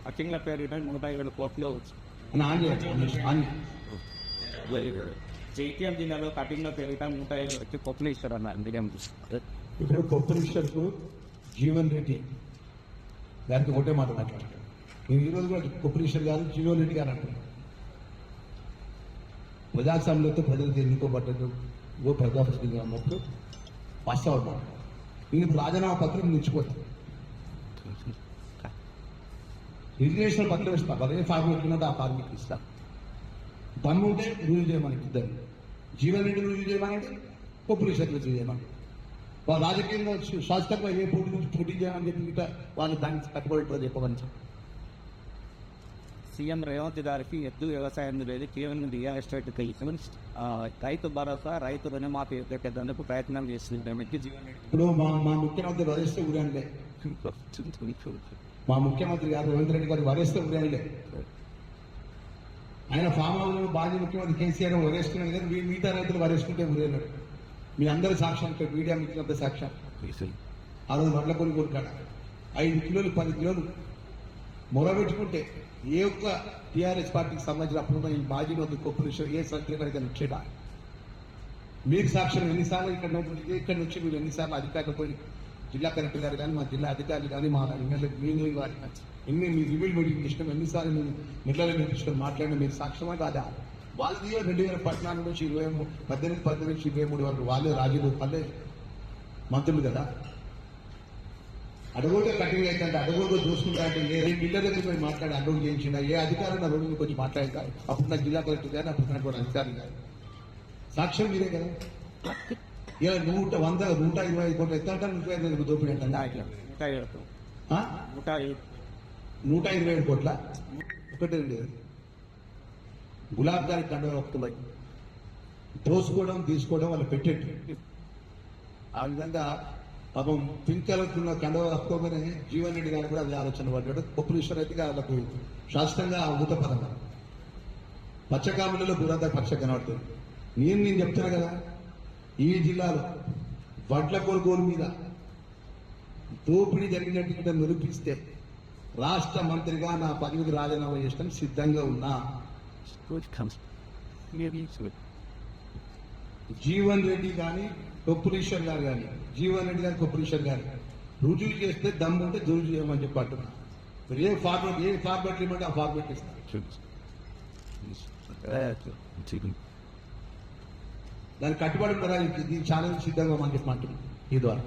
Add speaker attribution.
Speaker 1: అఖిల పేరిట 150 కోట్లు జైత్యాల జిల్లాలో కటింగ్ల పేరిట 150 కోట్లు ఇస్తారన్నారు.
Speaker 2: ఇప్పుడు కొప్పరిషర్కు జీవన్ రెడ్డి దానికి ఒకటే మాట మాట్లాడతారు. నేను ఈరోజు కూడా కొప్పరిషర్ గారు జీవన్ రెడ్డి గారు అంటున్నారు. ప్రజాస్వామ్యంతో ప్రజలకు ఎన్నుకోబడ్డదు ప్రజాప్రతినిధి అన్నప్పుడు ఫస్ట్ అవుతాం. నేను రాజీనామా పత్రం నిలిచిపోతాను. రిజిగ్నేషన్ పత్రం ఇస్తాను. అదే ఫార్మేట్ ఉన్నది ఆ ఫార్మేట్ ఇస్తాను. దమ్ము ఉంటే రుజువు చేయమని ఇద్దరు జీవన్ రెడ్డి రుజువు చేయమనంటే కొప్పరిషర్లు రుజువు చేయమని వాళ్ళు రాజకీయంగా శాశ్వతంగా ఏ పోటీ నుంచి పోటీ చేయాలని చెప్పి వాళ్ళు దానికి కట్టుబడి చెప్పమని
Speaker 1: సీఎం రేవంత్ గారికి ఎద్దు వ్యవసాయం లేదు, కేవలం రియల్ ఎస్టేట్ కలిసి రైతు భరోసా, రైతు రుణమాఫీ పెట్టేందుకు ప్రయత్నం చేస్తుంది.
Speaker 2: ఇప్పుడు మా ముఖ్యమంత్రి వరేస్తే ఊరండే, మా ముఖ్యమంత్రి గారు రేవంత్ రెడ్డి గారు వరేస్తే ఊరండే. ఆయన ఫామ్ హౌస్ మాజీ ముఖ్యమంత్రి కేసీఆర్ వరేసుకున్నాడు కానీ మిగతా రైతులు వరేసుకుంటే ఊరేనాడు. మీ అందరి సాక్ష్యం, మీడియా మిత్రులంతా సాక్ష్యం. ఆ రోజు వడ్లకొని కొడుకాడ 5 కిలోలు 10 కిలోలు మొరబెట్టుకుంటే ఏ ఒక్క టీఆర్ఎస్ పార్టీకి సంబంధించిన అప్పుడు ఈ మాజీ మంత్రి కొప్పరిషర్ ఏ సంఖ్య ఇచ్చేట మీకు సాక్ష్యం. ఎన్నిసార్లు ఇక్కడ నుంచి మీరు ఎన్నిసార్లు అధికారులు పోయి జిల్లా కలెక్టర్ గారు కానీ మా జిల్లా అధికారులు కానీ మా ఎమ్మెల్యే వారి ఎన్ని మీ రివ్యూల్ మీటింగ్ ఇష్టం ఎన్నిసార్లు మీరు నిర్ణయాలు నిర్ణయించుకొని మాట్లాడిన మీరు సాక్ష్యమా కాదా? వాళ్ళది 2014 నుంచి 18 నుంచి 23 వరకు వాళ్ళే రాజులు, వాళ్ళే మంత్రులు కదా. అడగోటే కటింగ్ అయితే అడగోగా చూసుకుంటా అంటే ఏ బిల్డర్ దగ్గర పోయి మాట్లాడి అడగ చేయించిన ఏ అధికారం నా రోడ్డు కొంచెం మాట్లాడతారు. అప్పుడు నాకు జిల్లా కలెక్టర్ కానీ అప్పుడు నాకు అధికారులు కాదు. సాక్ష్యం మీరే కదా. ఇలా 125 కోట్లు ఎంత అంటారు? 125 దోపిడీ అంటే 127 కోట్ల ఒకటే లేదు. గులాబ్ గారి కండవ వస్తున్నాయి దోసుకోవడం తీసుకోవడం వాళ్ళు పెట్టేట్టు. ఆ విధంగా పాపం పింక్ కలర్ కండవ వస్తుకోగానే జీవన్ రెడ్డి గారు కూడా అది ఆలోచన పడ్డాడు. కొప్పరిషర్ అయితే వాళ్ళకు శాశ్వతంగా ఊత పదంగా పచ్చకాములలో బురంతా పచ్చ కనబడుతుంది. నేను చెప్తున్నా కదా, ఈ జిల్లాలో వడ్ల కొనుగోలు మీద దోపిడీ జరిగినట్టు నిరూపిస్తే రాష్ట్ర మంత్రిగా నా పదవికి రాజీనామా చేస్తాను సిద్ధంగా ఉన్నా. జీవన్ రెడ్డి కానీ కొప్పరిషర్ గారు కానీ జీవన్ రెడ్డి గారు కొప్పరిషర్ గారు రుజువు చేస్తే దమ్ము ఉంటే రుజువు చేయమని చెప్పి అంటున్నా. మీరు ఏ ఫార్మాట్ ఇవ్వమంటే ఆ ఫార్మాట్ ఇస్తారు. దానికి కట్టుబడి కూడా దీని ఛానల్ సిద్ధంగా మనం చెప్పి అంటున్నాం ఈ ద్వారా.